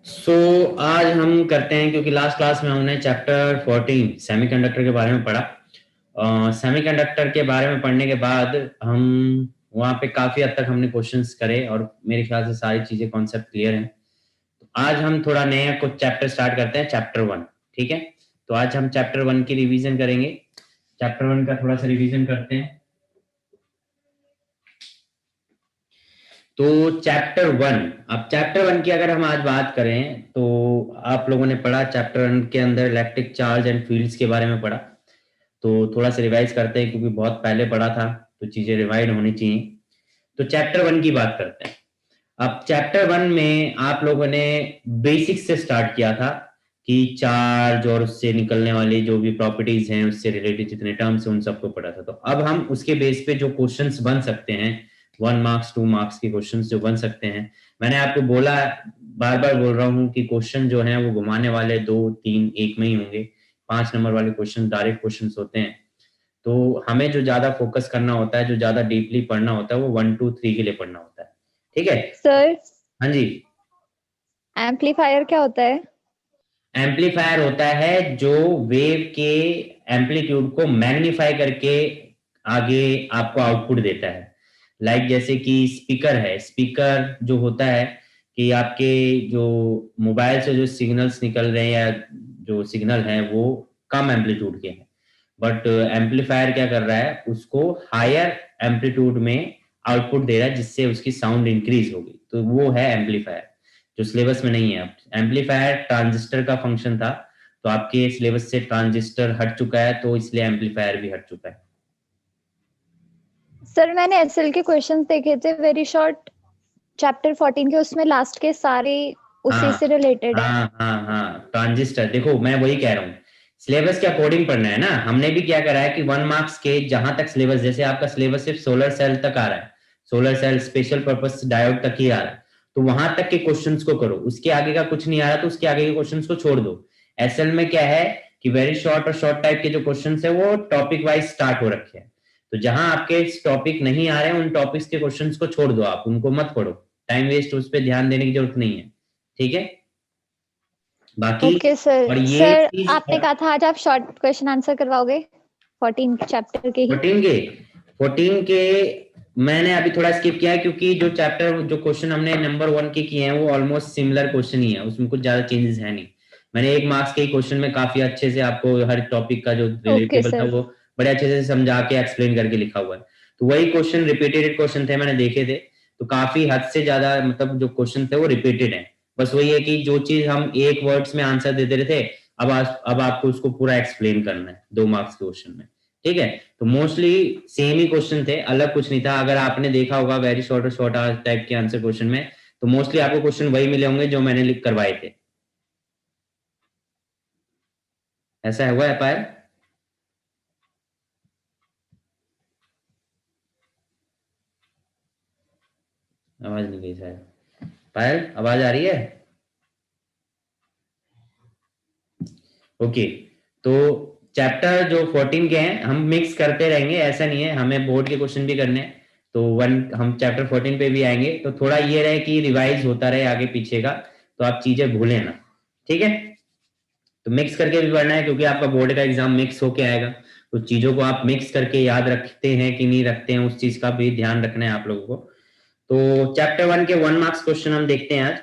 सो आज हम करते हैं, क्योंकि लास्ट क्लास में हमने चैप्टर 14 सेमीकंडक्टर के बारे में पढ़ा। सेमीकंडक्टर के बारे में पढ़ने के बाद हम वहाँ पे काफ़ी हद तक हमने क्वेश्चंस करे और मेरे ख्याल से सारी चीज़ें कॉन्सेप्ट क्लियर हैं। तो आज हम थोड़ा नया कुछ चैप्टर स्टार्ट करते हैं, चैप्टर 1। ठीक है, तो आज हम चैप्टर 1 की रिवीजन करेंगे। चैप्टर 1 का थोड़ा सा रिवीजन करते हैं। तो चैप्टर 1, अब चैप्टर 1 की अगर हम आज बात करें तो आप लोगों ने पढ़ा चैप्टर 1 के अंदर इलेक्ट्रिक चार्ज एंड फील्ड्स के बारे में पढ़ा। तो थोड़ा सा रिवाइज करते हैं, क्योंकि बहुत पहले पढ़ा था तो चीजें रिवाइड होनी चाहिए। तो चैप्टर 1 की बात करते हैं। अब चैप्टर 1 में आप लोगों ने बेसिक से स्टार्ट किया था कि चार्ज और उससे निकलने वाली जो भी प्रॉपर्टीज हैं, उससे रिलेटेड जितने टर्म्स हैं उन सबको पढ़ा था। तो अब हम उसके बेस पे जो क्वेश्चंस बन सकते हैं, 1 मार्क्स 2 मार्क्स के क्वेश्चंस जो बन सकते हैं, मैंने आपको बोला, बार बार बोल रहा हूँ कि क्वेश्चन जो है वो घुमाने वाले 2 3 एक में ही होंगे। 5 नंबर वाले क्वेश्चन डायरेक्ट क्वेश्चंस होते हैं। तो हमें जो ज्यादा फोकस करना होता है, जो ज्यादा डीपली पढ़ना होता है, वो 1 2 3 के लिए पढ़ना होता है। ठीक है। सर, हाँ जी। एम्पलीफायर क्या होता है? एम्पलीफायर होता है जो वेव के एम्पलीट्यूड को मैग्नीफाई करके आगे आपको आउटपुट देता है। लाइक जैसे कि स्पीकर है, स्पीकर जो होता है कि आपके जो मोबाइल से जो सिग्नल्स निकल रहे हैं या जो सिग्नल है वो कम एम्पलीट्यूड के हैं, बट एम्पलीफायर क्या कर रहा है, उसको हायर एम्पलीट्यूड में आउटपुट दे रहा है जिससे उसकी साउंड इंक्रीज होगी। तो वो है एम्पलीफायर, जो सिलेबस में नहीं है। एम्पलीफायर ट्रांजिस्टर का फंक्शन था, तो आपके सिलेबस से ट्रांजिस्टर हट चुका है, तो इसलिए एम्पलीफायर भी हट चुका है। सर, मैंने एसएल के क्वेश्चंस देखे थे वेरी शॉर्ट, चैप्टर 14 के, उसमें लास्ट के सारे उसी हाँ से रिलेटेड है। हाँ हाँ हाँ, ट्रांजिस्टर देखो, मैं वही कह रहा हूँ, सिलेबस के अकॉर्डिंग पढ़ना है ना। हमने भी क्या करा है कि 1 मार्क्स के जहां तक सिलेबस, जैसे आपका सिलेबस सिर्फ सोलर सेल तक आ रहा है, solar cell special purpose diode तक ही आ रहा है, तो वहां तक के क्वेश्चंस को करो। उसके आगे का कुछ नहीं आ रहा तो उसके आगे के क्वेश्चंस को छोड़ दो। एसएल में क्या है कि वेरी शॉर्ट और शॉर्ट टाइप के जो क्वेश्चन है वो टॉपिक वाइज स्टार्ट हो रखे हैं। तो जहां आपके टॉपिक नहीं आ रहे हैं, उन टॉपिक्स के क्वेश्चंस को छोड़ दो, आप उनको मत पढ़ो। टाइम वेस्ट उस पर ध्यान देने की जरूरत नहीं है। ठीक है। बाकी ओके सर। और ये सर, चीज आपने कहा था आज आप शॉर्ट क्वेश्चन आंसर करवाओगे 14 चैप्टर के ही। 14 के मैंने अभी थोड़ा स्किप किया है, क्योंकि जो चैप्टर जो क्वेश्चन हमने नंबर 1 के किए हैं वो ऑलमोस्ट सिमिलर क्वेश्चन ही है, उसमें कुछ ज्यादा चेंजेस है नहीं। मैंने 1 मार्क्स के क्वेश्चन में काफी अच्छे से आपको हर टॉपिक का जो ओके रिलेटेबल था सर। वो बड़े अच्छे से समझा के एक्सप्लेन करके लिखा हुआ है। तो वही क्वेश्चन रिपीटेड क्वेश्चन थे, मैंने देखे थे, तो काफी हद से ज्यादा मतलब जो क्वेश्चन थे वो रिपीटेड है। बस वही है कि जो चीज हम एक वर्ड्स में आंसर दे रहे थे, अब आपको उसको पूरा एक्सप्लेन करना है 2 मार्क्स के क्वेश्चन में। ठीक है। तो मोस्टली सेम ही क्वेश्चन थे, अलग कुछ नहीं था। अगर आपने देखा होगा वेरी शॉर्ट और शॉर्ट टाइप के आंसर क्वेश्चन में, तो मोस्टली आपको क्वेश्चन वही मिले होंगे जो मैंने लिख करवाए थे। ऐसा हुआ है पायल? आवाज नहीं गई शायद। पायल आवाज आ रही है? ओके। तो चैप्टर जो 14 के हैं हम मिक्स करते रहेंगे, ऐसा नहीं है, हमें बोर्ड के क्वेश्चन भी करने हैं। तो वन हम चैप्टर 14 पे भी आएंगे, तो थोड़ा ये रहे कि रिवाइज होता रहे आगे पीछे का, तो आप चीजें भूलें ना। ठीक है। तो मिक्स करके भी पढ़ना है, क्योंकि आपका बोर्ड का एग्जाम मिक्स होके आएगा। तो चीजों को आप मिक्स करके याद रखते हैं कि नहीं रखते हैं, उस चीज का भी ध्यान रखना है आप लोगों को। तो चैप्टर 1 के 1 मार्क्स क्वेश्चन हम देखते हैं आज।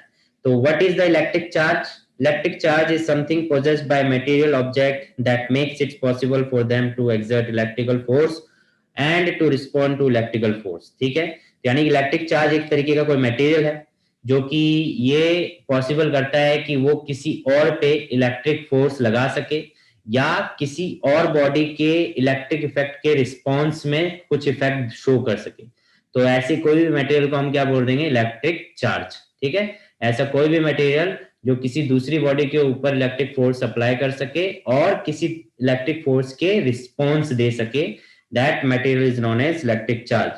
तो what is the electric charge? Electric charge is something possessed by material object that makes it possible for them to exert electrical force and to respond to electrical force। ठीक है, यानी electric charge एक तरीके का कोई material है जो कि ये पॉसिबल करता है कि वो किसी और पे इलेक्ट्रिक फोर्स लगा सके या किसी और बॉडी के इलेक्ट्रिक इफेक्ट के रिस्पॉन्स में कुछ इफेक्ट शो कर सके। तो ऐसे कोई भी मटेरियल को हम क्या बोल देंगे? Electric charge. ठीक है। ऐसा कोई भी मटेरियल जो किसी दूसरी बॉडी के ऊपर इलेक्ट्रिक फोर्स अप्लाई कर सके और किसी इलेक्ट्रिक फोर्स के रिस्पॉन्स दे सके, that material is known as electric charge.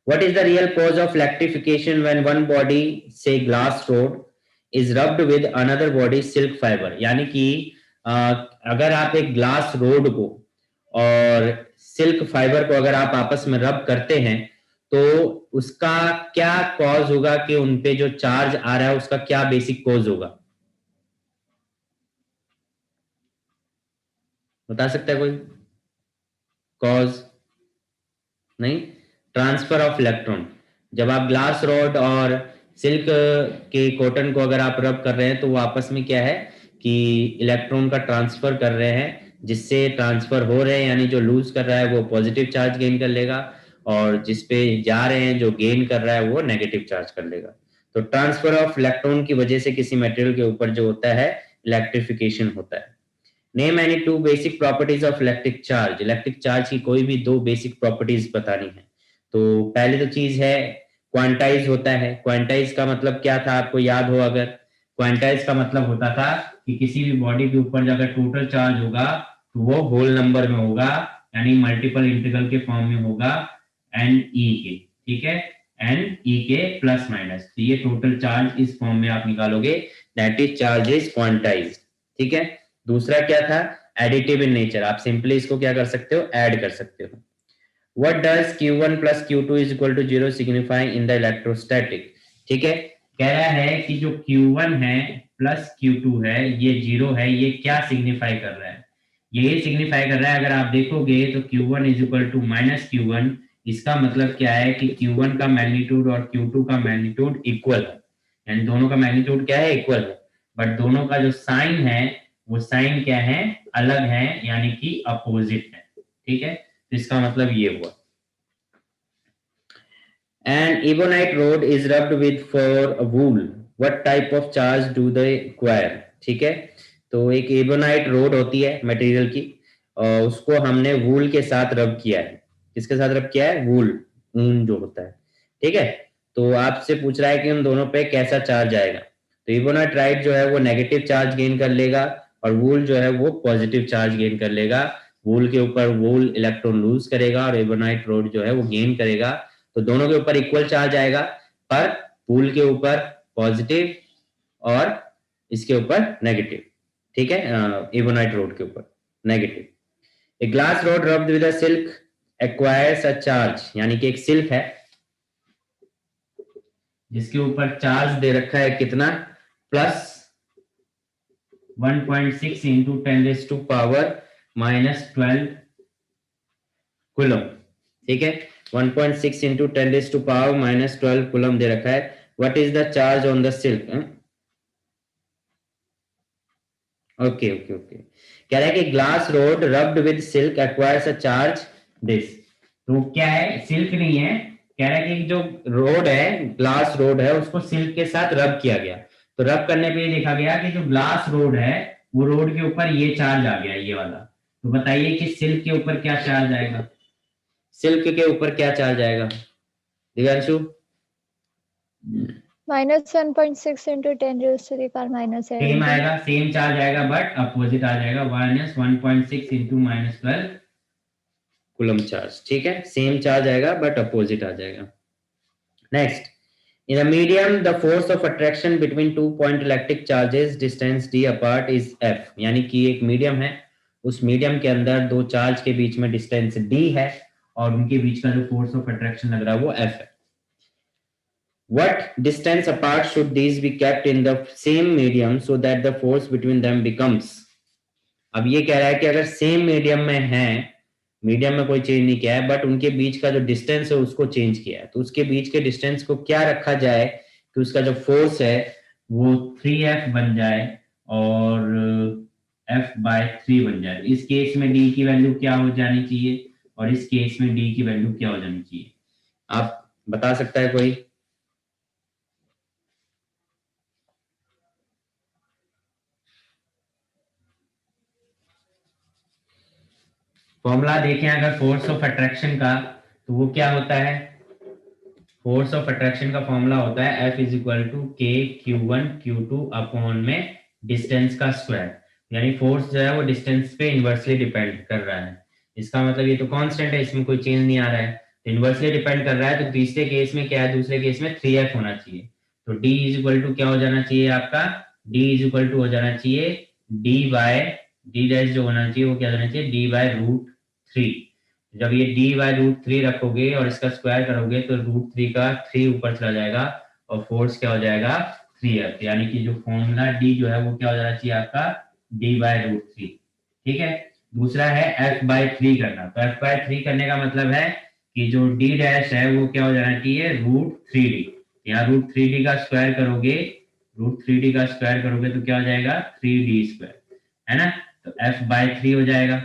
What is the real cause of electrification when one body, say glass rod, is rubbed with another body silk fiber? यानी कि अगर आप एक ग्लास रोड को और सिल्क फाइबर को अगर आप आपस में रब करते हैं, तो उसका क्या कॉज होगा कि उनपे जो चार्ज आ रहा है उसका क्या बेसिक कॉज होगा, बता सकता है कोई? कॉज नहीं, ट्रांसफर ऑफ इलेक्ट्रॉन। जब आप ग्लास रॉड और सिल्क के कॉटन को अगर आप रब कर रहे हैं तो वो आपस में क्या है कि इलेक्ट्रॉन का ट्रांसफर कर रहे हैं, जिससे ट्रांसफर हो रहे हैं, यानी जो लूज कर रहा है वो पॉजिटिव चार्ज गेन कर लेगा और जिस पे जा रहे हैं जो गेन कर रहा है वो नेगेटिव चार्ज कर लेगा। तो ट्रांसफर ऑफ इलेक्ट्रॉन की वजह से किसी मटेरियल के ऊपर जो होता है इलेक्ट्रिफिकेशन होता है। Name any two basic properties of electric charge. Electric charge की कोई भी दो बेसिक प्रॉपर्टीज बतानी है। तो पहले तो चीज है क्वांटाइज होता है। क्वांटाइज का मतलब क्या था आपको याद हो अगर? क्वांटाइज का मतलब होता था कि किसी भी बॉडी के ऊपर अगर टोटल चार्ज होगा तो वो होल नंबर में होगा, यानी मल्टीपल इंटीग्रल के फॉर्म में होगा एन ई के, ठीक है, एन ई के प्लस माइनस। तो ये टोटल चार्ज इस फॉर्म में आप निकालोगे, that is charge is quantize, ठीक है। दूसरा क्या था? Additive in nature. आप सिंपली इसको क्या कर सकते हो, ऐड कर सकते हो। What does Q1 plus Q2 is equal to 0 signify in the electrostatic? ठीक है, कह रहा है कि जो Q1 है प्लस Q2 है ये 0 है, ये क्या सिग्निफाई कर रहा है? ये सिग्निफाई कर रहा है, अगर आप देखोगे तो Q1 is equal to minus Q1। इसका मतलब क्या है कि Q1 का मैग्नीट्यूड और Q2 का मैग्नीट्यूड इक्वल है, यानी दोनों का मैग्नीट्यूड क्या है, इक्वल है, बट दोनों का जो साइन है वो साइन क्या है, अलग है, यानी कि अपोजिट है, ठीक है। तो इसका मतलब ये हुआ। An ebonite rod is rubbed with for wool. What type of charge do they acquire? ठीक है, तो एक एबोनाइट रोड होती है मटेरियल की और उसको हमने वूल के साथ रब किया है। किसके साथ रब किया है? वूल, ऊन जो होता है, ठीक है। तो आपसे पूछ रहा है कि उन दोनों पे कैसा चार्ज आएगा। तो एबोनाइट राइट जो है वो नेगेटिव चार्ज गेन कर लेगा और वूल जो है वो पॉजिटिव चार्ज गेन कर लेगा। वूल के ऊपर वूल इलेक्ट्रॉन लूज करेगा और एबोनाइट रोड जो है वो गेन करेगा। तो दोनों के ऊपर इक्वल चार्ज आएगा, पर वूल के ऊपर पॉजिटिव और इसके ऊपर नेगेटिव, ठीक है, एबोनाइट रोड के ऊपर negative. A glass rod rubbed with a silk acquires a charge, यानी कि एक सिल्क है जिसके ऊपर चार्ज दे रखा है कितना, प्लस 1.6 इंटू 10⁻⁻12 कूलम, ठीक है। 1.6 इंटू 10⁻⁻12 कूलम दे रखा है। What is the charge on the silk? Okay okay okay, कह रहा है कि glass rod rubbed with silk acquires a charge this. तो क्या है, सिल्क नहीं है, कह रहा है कि जो रोड है, ग्लास रोड है, उसको सिल्क के साथ रब किया गया। तो रब करने पे ये देखा गया कि जो ग्लास रोड है वो रोड के ऊपर ये चार्ज आ गया, ये वाला। तो बताइए कि सिल्क के ऊपर क्या चार्ज आएगा? सिल्क के ऊपर क्या चार्ज आएगा दिव्यांशु? -1.6 into 10⁻⁻−8 सेम आएगा, सेम चार्ज आएगा, बट अपोजिट आ जाएगा, -1.6 इंटू -12 कूलम चार्ज, ठीक है। सेम चार्ज आएगा बट अपोजिट आ जाएगा। Next, in a medium the force of attraction between 2 point electric charges distance d apart is f, यानी कि एक मीडियम है, उस मीडियम के अंदर दो चार्ज के बीच में डिस्टेंस d है और उनके बीच का जो फोर्स ऑफ अट्रैक्शन लग रहा है वो f है। What distance apart should these be kept in the same medium so that the force between them becomes? अब ये कह रहा है कि अगर सेम मीडियम में है, मीडियम में कोई चेंज नहीं किया है, बट उनके बीच का जो डिस्टेंस है उसको चेंज किया है, तो उसके बीच के डिस्टेंस को क्या रखा जाए कि उसका जो फोर्स है वो 3f बन जाए और f/3 बन जाए। इस केस में d की वैल्यू क्या हो जानी चाहिए और इस केस में d की वैल्यू क्या हो जानी चाहिए, आप बता सकता है कोई? फॉर्मूला देखें अगर फोर्स ऑफ अट्रैक्शन का, तो वो क्या होता है? फोर्स ऑफ अट्रैक्शन का फॉर्मूला होता है F इज इक्वल टू के Q1 Q2 अपॉन में डिस्टेंस का स्क्वायर, यानी फोर्स जो है वो डिस्टेंस पे इनवर्सली डिपेंड कर रहा है। इसका मतलब ये तो कांस्टेंट है, इसमें कोई चेंज नहीं आ रहा है, तो इनवर्सली डिपेंड कर रहा है। तो तीसरे केस में क्या है, दूसरे केस में 3f होना चाहिए। तो d इज इक्वल टू क्या हो जाना चाहिए आपका, d इज इक्वल टू हो जाना चाहिए d बाय d डैश जो होना चाहिए वो क्या होना चाहिए, d बाय √3। जब ये d बाय रूट 3 रखोगे और इसका स्क्वायर करोगे तो रूट 3 का 3 ऊपर चला जाएगा और फोर्स क्या हो जाएगा 3f, यानी कि जो फॉर्मूला d जो है वो क्या हो जाना चाहिए आपका d बाय रूट 3। ठीक है, दूसरा है f बाय 3 करना। तो f बाय 3 करने का मतलब है कि जो d डैश है वो क्या हो जाना चाहिए रूट 3d। यहाँ रूट 3d का स्क्वायर करोगे, रूट 3d का स्क्वायर करोगे तो क्या हो जाएगा 3d स्क्वायर, है ना। तो f बाय 3 हो जाएगा,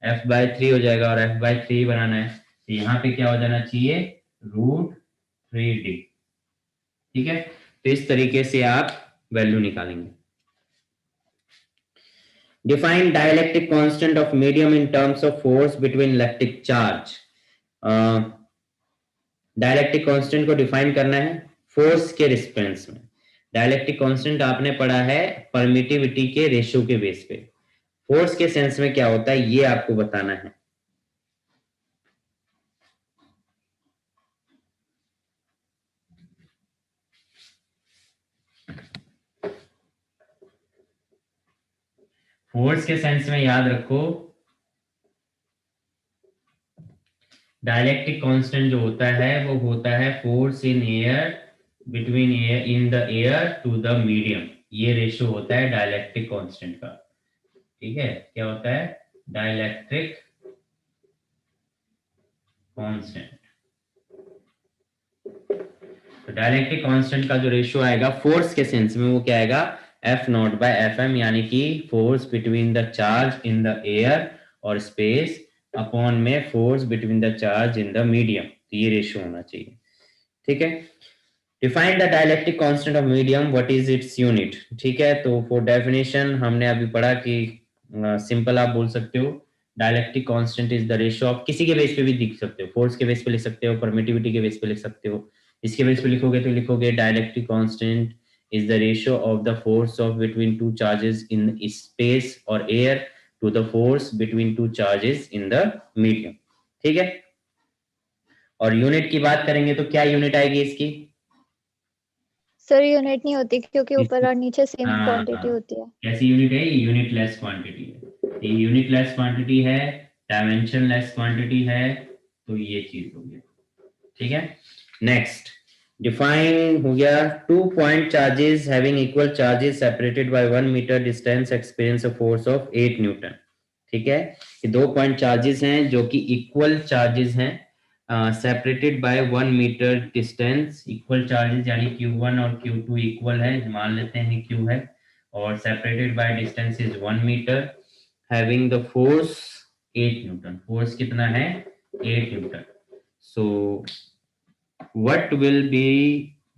f बाय 3 हो जाएगा और f बाय 3 बनाना है तो यहाँ पे क्या हो जाना चाहिए रूट 3d। ठीक है, तो इस तरीके से आप वैल्यू निकालेंगे। Define dielectric constant of medium in terms of force between electric charge. Dielectric constant को डिफाइन करना है फोर्स के रिस्पेंस में। डायलेक्ट्रिक कांस्टेंट आपने पढ़ा है परमिटिविटी के रेशियो के बेस पे, फोर्स के सेंस में क्या होता है ये आपको बताना है। फोर्स के सेंस में याद रखो डायलेक्ट्रिक कांस्टेंट जो होता है वो होता है force in air between air in the air to the medium, ये रेशियो होता है डायलेक्ट्रिक कांस्टेंट का। ठीक है, क्या होता है डायलेक्ट्रिक कांस्टेंट। तो डायलेक्ट्रिक कांस्टेंट का जो रेशियो आएगा फोर्स के सेंस में वो क्या आएगा F naught by F M, यानी कि force between the charge in the air और स्पेस अपॉन में force between the charge in the medium, तो ये रेशियो होना चाहिए। ठीक है, define the dielectric constant of medium, what is its unit. ठीक है, तो फॉर डेफिनेशन हमने अभी पढ़ा कि सिंपल आप बोल सकते हो dielectric constant is the ratio of, किसी के बेस पे भी लिख सकते हो, फोर्स के बेस पे लिख सकते हो, परमिटिविटी के बेस पे लिख सकते हो, इसके बेस पे लिखोगे तो लिखोगे dielectric constant is the ratio of the force of between two charges in space or air to the force between two charges in the medium। ठीक है, और यूनिट की बात करेंगे तो क्या यूनिट आएगी इसकी सर यूनिट नहीं होती क्योंकि ऊपर और नीचे सेम हाँ क्वांटिटी होती है। कैसी यूनिट है, यूनिट लेस क्वांटिटी है, ये यूनिट लेस क्वांटिटी है, डायमेंशन लेस क्वांटिटी है, तो ये चीज हो गया। ठीक है, नेक्स्ट डिफाइन हो गया two point charges having equal charges separated by 1 metre distance experience a force of 8 newton. ठीक है, ये 2 पॉइंट चार्जेस हैं जो कि इक्वल चार्जेस हैं, separated by 1 metre distance, equal charges यानी Q1 और Q2 इक्वल है, मान लेते हैं Q है, और separated by distance is 1 metre, having the force 8 newton, force कितना है 8 newton. So what will be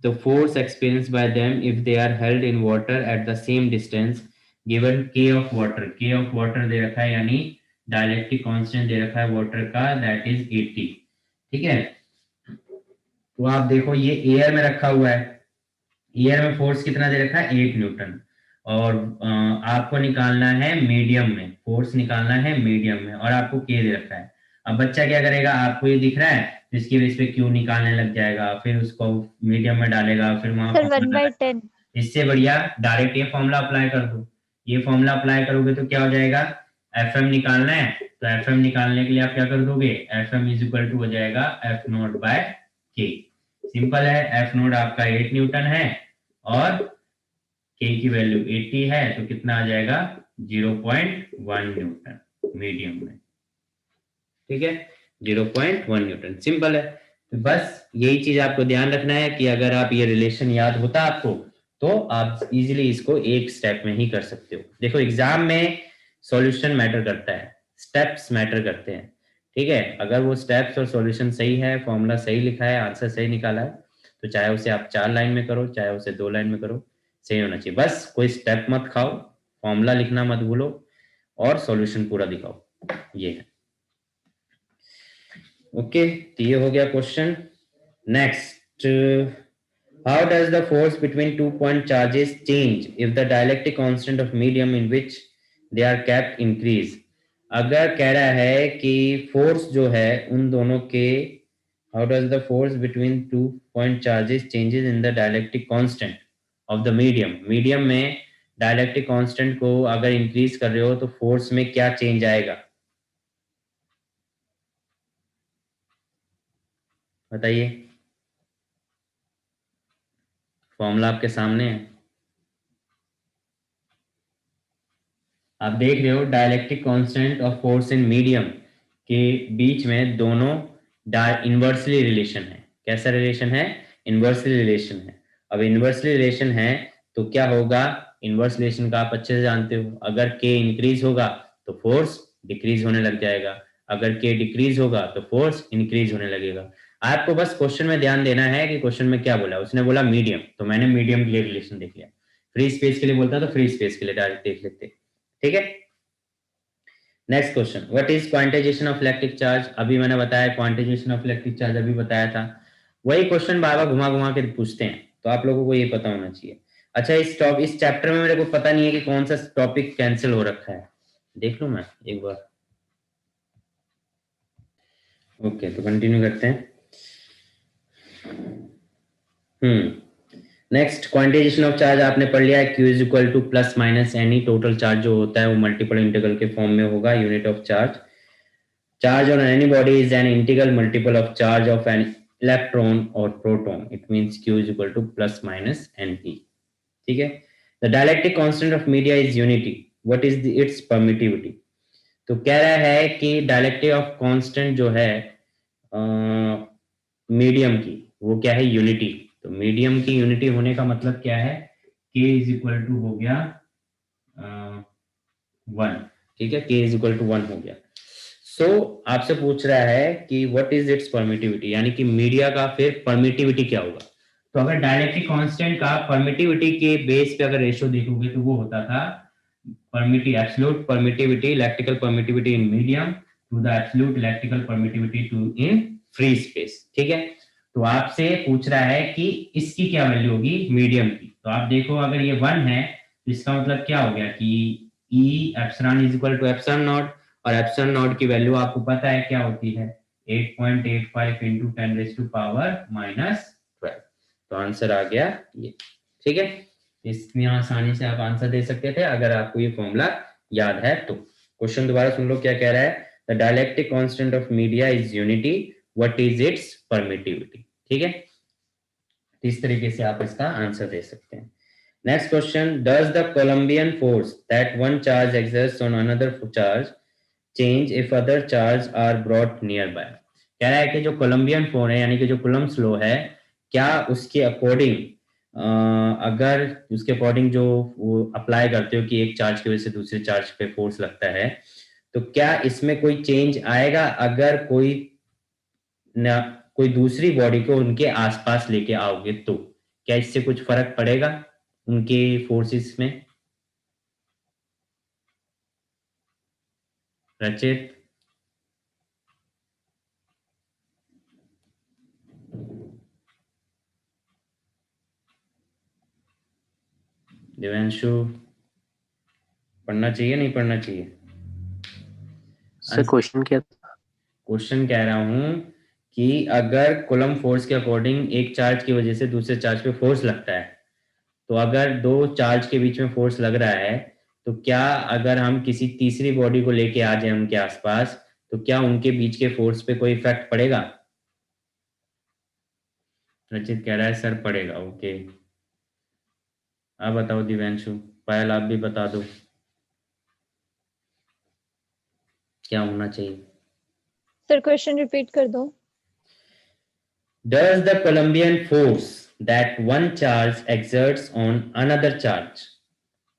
the force experienced by them if they are held in water at the same distance given k of water, k of water दे रखा है यानी dielectric constant दे रखा है water का, that is 80। ठीक है, तो आप देखो ये एयर में रखा हुआ है, एयर में फोर्स कितना दे रखा है 8 न्यूटन, और आपको निकालना है मीडियम में, फोर्स निकालना है मीडियम में और आपको के दे रखा है। अब बच्चा क्या करेगा, आपको ये दिख रहा है तो इसकी बेस पे क्यू निकालने लग जाएगा, फिर उसको मीडियम में डालेगा, फिर वहां सर फॉर्मूला 1/10। इससे बढ़िया डायरेक्ट ये फॉर्मूला अप्लाई कर दो, ये फॉर्मूला अप्लाई करोगे तो क्या हो जाएगा एफ एम निकालना है, तो एफ एम निकालने के लिए आप क्या कर दोगे F M is equal to हो जाएगा F naught by K. Simple है, एफ नोट आपका 8 न्यूटन है और के की वैल्यू 80 है, तो कितना आ जाएगा 0.1 न्यूटन मीडियम में। ठीक है, 0.1 न्यूटन, सिंपल है। तो बस यही चीज आपको ध्यान रखना है कि अगर आप ये रिलेशन याद होता आपको तो आप इजीली इसको एक स्टेप में ही कर सकते हो। देखो एग्जाम में सॉल्यूशन मैटर करता है, स्टेप्स मैटर करते हैं। ठीक है, अगर वो स्टेप्स और सॉल्यूशन सही है, फॉर्मूला सही लिखा है, आंसर सही निकाला है, तो चाहे उसे आप 4 लाइन में करो चाहे उसे 2 लाइन में करो, सही होना चाहिए। बस कोई स्टेप मत खाओ, फॉर्मूला लिखना मत भूलो और सॉल्यूशन पूरा दिखाओ, ये है। ओके, तो ये हो गया question. Next, how does the force between 2 point charges change if the dielectric constant of medium in which they are kept increase. अगर कह रहा है कि फोर्स जो है उन दोनों के, how does the force between 2 point charges changes in the dielectric constant of the medium, medium में डायलेक्ट्रिक कांस्टेंट को अगर इंक्रीज कर रहे हो तो फोर्स में क्या चेंज आएगा। बताइए, फॉर्मूला आपके सामने है, आप देख रहे हो dielectric constant of force in medium के बीच में दोनों इनवर्सली रिलेशन है। कैसा रिलेशन है? इनवर्सली रिलेशन है। अब इनवर्सली रिलेशन है तो क्या होगा? इनवर्स रिलेशन का आप अच्छे से जानते हो, अगर के इंक्रीज होगा तो फोर्स डिक्रीज होने लग जाएगा, अगर के डिक्रीज होगा तो फोर्स इंक्रीज होने लगेगा। आपको बस क्वेश्चन में ध्यान देना है कि क्वेश्चन में क्या बोला, उसने बोला मीडियम, तो मैंने मीडियम के लिए रिलेशन देख लिया। फ्री स्पेस के लिए बोलता तो फ्री स्पेस के लिए डायरेक्ट देख लेते। ठीक है, next question, what is quantization of electric charge? अभी मैंने बताया क्वांटाइजेशन ऑफ इलेक्ट्रिक चार्ज, अभी बताया था। वही क्वेश्चन बार बार घुमा घुमा के पूछते हैं, तो आप लोगों को ये पता होना चाहिए। अच्छा, इस चैप्टर में मेरे को पता नहीं है कि कौन सा टॉपिक कैंसिल हो रखा है, देख लूं मैं एक बार। ओके, तो कंटिन्यू करते हैं। नेक्स्ट, क्वांटाइजेशन ऑफ चार्ज आपने पढ़ लिया है, Q is equal two plus minus any total charge जो होता है वो मल्टीपल इंटीग्रल के फॉर्म में होगा, unit of charge. Charge on any body is an integral multiple of charge of an electron or proton. It means Q is equal to plus minus NP. ठीक है, the dielectric constant of media is unity. What is its permittivity? तो कह रहा है कि dielectric of constant जो है medium की, वो क्या है? यूनिटी। तो मीडियम की यूनिटी होने का मतलब क्या है? K इज इक्वल टू हो गया 1। ठीक है, K इज इक्वल टू 1 हो गया। सो आपसे पूछ रहा है कि व्हाट इज इट्स परमिटिविटी, यानी कि मीडिया का फिर परमिटिविटी क्या होगा। तो अगर डायलेक्ट्रिक कांस्टेंट का परमिटिविटी के बेस पे अगर रेशियो देखोगे तो वो होता था absolute permittivity, electrical permittivity in medium to the absolute electrical permittivity to in free space. ठीक है, तो आपसे पूछ रहा है कि इसकी क्या वैल्यू होगी मीडियम की। तो आप देखो, अगर ये 1 है तो इसका मतलब क्या हो गया कि E epsilon is equal to epsilon naught, और एप्सिलॉन नॉट की वैल्यू आपको पता है क्या होती है? 8.85 into 10 raise to power minus 12। तो आंसर आ गया ये। ठीक है, इतनी आसानी से आप आंसर दे सकते थे अगर आपको ये फॉर्मूला याद है तो। क्वेश्चन दोबारा सुन लो क्या कह रहा है। The dielectric constant of media is unity, what is it's permittivity. ठीक है, इस तरीके से आप इसका आंसर दे सकते हैं। Next question, does the coulombian force that one charge exerts on another charge change if other charge are brought nearby? कह रहा है कि जो कोलंबियन फोर्स है, यानी कि जो कुलम्ब्स लॉ है, क्या उसके अकॉर्डिंग अगर उसके अकॉर्डिंग जो वो अप्लाई करते हो कि एक चार्ज की वजह से दूसरे चार्ज पे फोर्स लगता है, तो क्या इसमें कोई चेंज आएगा अगर कोई दूसरी बॉडी को उनके आसपास लेके आओगे? तो क्या इससे कुछ फर्क पड़ेगा उनके फोर्सेस में? रचित, दिव्यांशु, पढ़ना चाहिए नहीं पढ़ना चाहिए? सर क्वेश्चन क्या था? क्वेश्चन कह रहा हूं कि अगर कूलम्ब फोर्स के अकॉर्डिंग एक चार्ज की वजह से दूसरे चार्ज पे फोर्स लगता है, तो अगर दो चार्ज के बीच में फोर्स लग रहा है, तो क्या अगर हम किसी तीसरी बॉडी को लेके आ जाए उनके आसपास, तो क्या उनके बीच के फोर्स पे कोई इफेक्ट पड़ेगा? रचित कह रहा है सर पड़ेगा। ओके, आप बताओ दिव्यांशु, पायल आप भी बता दो क्या होना चाहिए। सर क्वेश्चन रिपीट कर दो। Does the Colombian force that one charge exerts on another charge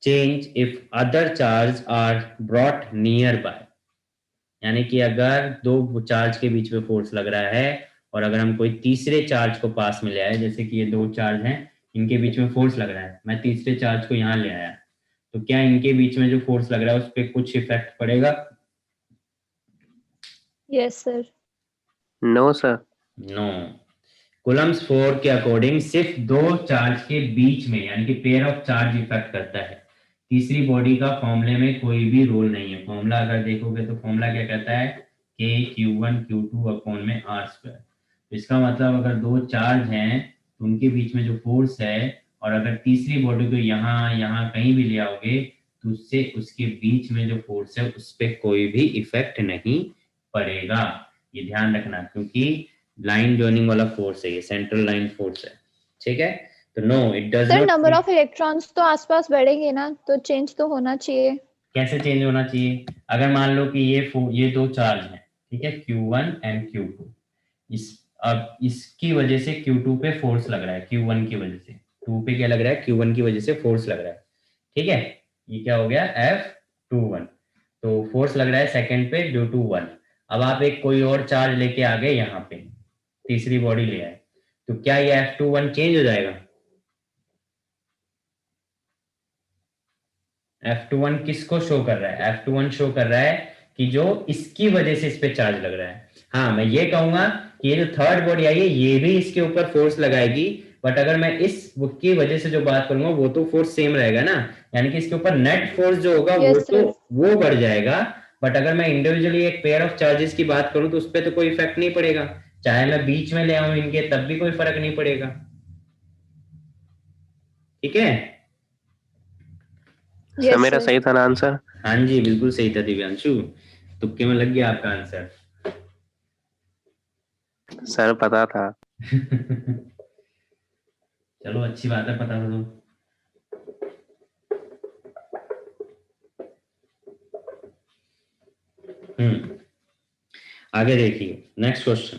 change if other charges are brought nearby? यानी कि अगर दो चार्ज के बीच में फोर्स लग रहा है और अगर हम कोई तीसरे चार्ज को पास में ले आए, जैसे कि ये दो चार्ज हैं, इनके बीच में फोर्स लग रहा है, मैं तीसरे चार्ज को यहाँ ले आया, तो क्या इनके बीच में जो फोर्स लग रहा है उस पर कुछ इफेक्ट पड़ेगा? Yes sir. No sir. No. Coulomb's force के अकॉर्डिंग सिर्फ दो चार्ज के बीच में, यानी कि पेयर ऑफ चार्ज इफेक्ट करता है, तीसरी बॉडी का फॉर्मूले में कोई भी रोल नहीं है। फॉर्मूला अगर देखोगे तो फॉर्मूला क्या कहता है? K Q1 Q2 अपॉन में R स्क्वायर। इसका मतलब अगर दो चार्ज हैं तो उनके बीच में जो फोर्स है, और अगर तीसरी बॉडी को यहाँ यहाँ कहीं भी ले आओगे तो उससे उसके बीच में जो फोर्स है उस पर कोई भी इफेक्ट नहीं पड़ेगा। ये ध्यान रखना, क्योंकि लाइन जॉइनिंग वाला फोर्स है, ये सेंट्रल लाइन फोर्स है, ठीक है। तो no it does sir not. Number of electrons तो आसपास बढ़ेंगे ना, तो चेंज तो होना चाहिए। कैसे चेंज होना चाहिए? अगर मान लो कि ये दो चार्ज हैं, ठीक है, Q1 एंड Q2, इस अब इसकी वजह से Q2 पे फोर्स लग रहा है, Q1 की वजह से 2 पे क्या लग रहा है, Q1 की वजह से फोर्स लग रहा है, ठीक है। ये क्या हो गया, F21, तो फोर्स लग रहा है सेकंड पे ड्यू टू 1। अब आप एक कोई और चार्ज लेके आ गए यहाँ पे, तीसरी बॉडी ले आए, तो क्या ये F21 चेंज हो जाएगा? F21 किसको शो कर रहा है? F21 शो कर रहा है कि जो इसकी वजह से इस पे चार्ज लग रहा है। हाँ, मैं ये कहूंगा कि ये जो थर्ड बॉडी आई है ये भी इसके ऊपर फोर्स लगाएगी, बट अगर मैं इस बुक की वजह से जो बात करूंगा वो तो फोर्स सेम रहेगा ना, यानी कि इसके ऊपर नेट फोर्स जो होगा वो यस तो सर। वो बढ़ जाएगा। बट अगर मैं इंडिविजुअली एक पेयर ऑफ चार्जेस की बात करूं तो उस पर तो कोई इफेक्ट नहीं पड़ेगा, चाहे मैं बीच में ले आऊं इनके तब भी कोई फर्क नहीं पड़ेगा, ठीक है। सर यस मेरा सर। सही था ना आंसर? हाँ जी बिल्कुल सही था दिव्यांशु, तुक्के में लग गया आपका आंसर। सर पता था। चलो अच्छी बात है, पता तो। आगे देखिए next question.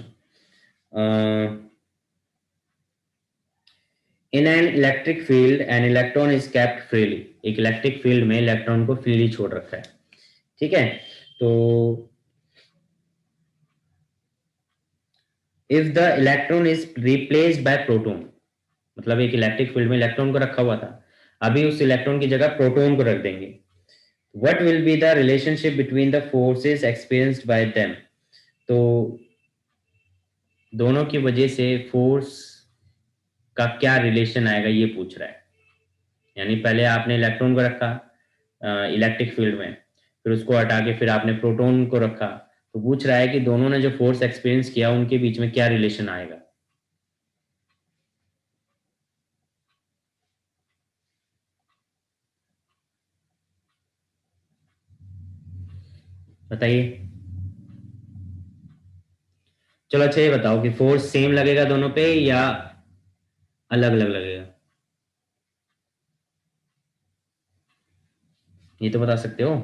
In an electric field an electron is kept freely, एक इलेक्ट्रिक फील्ड में इलेक्ट्रॉन को फ्रीली छोड़ रखा है, ठीक है। तो if the electron is replaced by proton, मतलब एक इलेक्ट्रिक फील्ड में इलेक्ट्रॉन को रखा हुआ था, अभी उस इलेक्ट्रॉन की जगह प्रोटॉन को रख देंगे, what will be the relationship between the forces experienced bye them. तो दोनों की वजह से फोर्स का क्या रिलेशन आएगा ये पूछ रहा है। यानी पहले आपने इलेक्ट्रॉन को रखा इलेक्ट्रिक फील्ड में, फिर उसको हटा के फिर आपने प्रोटॉन को रखा, तो पूछ रहा है कि दोनों ने जो फोर्स एक्सपीरियंस किया उनके बीच में क्या रिलेशन आएगा। बताइए। चलो अच्छा ये बताओ कि फोर्स सेम लगेगा दोनों पे या अलग अलग लगेगा, ये तो बता सकते हो।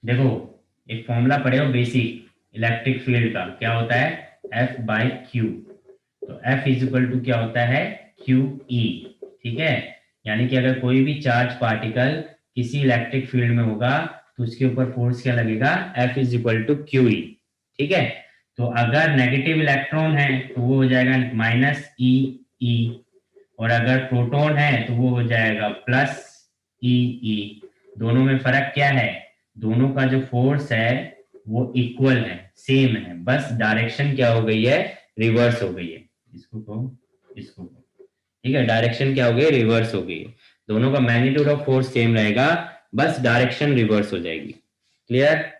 देखो एक फॉर्मूला पढ़े हो बेसिक इलेक्ट्रिक फील्ड का, क्या होता है, F बाई क्यू। तो F इज इक्वल टू क्या होता है, क्यू ई, ठीक है। यानी कि अगर कोई भी चार्ज पार्टिकल किसी इलेक्ट्रिक फील्ड में होगा तो उसके ऊपर फोर्स क्या लगेगा, F is equal to Q E, ठीक है। तो अगर नेगेटिव इलेक्ट्रॉन है तो वो हो जाएगा माइनस ई ई, और अगर प्रोटॉन है तो वो हो जाएगा प्लस ई ई। दोनों में फर्क क्या है, दोनों का जो फोर्स है वो इक्वल है, सेम है, बस डायरेक्शन क्या हो गई है, रिवर्स हो गई है। इसको कहो, इसको कहो, ठीक है, डायरेक्शन क्या हो गई, रिवर्स हो गई है। दोनों का मैग्नीट्यूड ऑफ फोर्स सेम रहेगा, बस डायरेक्शन रिवर्स हो जाएगी। Clear?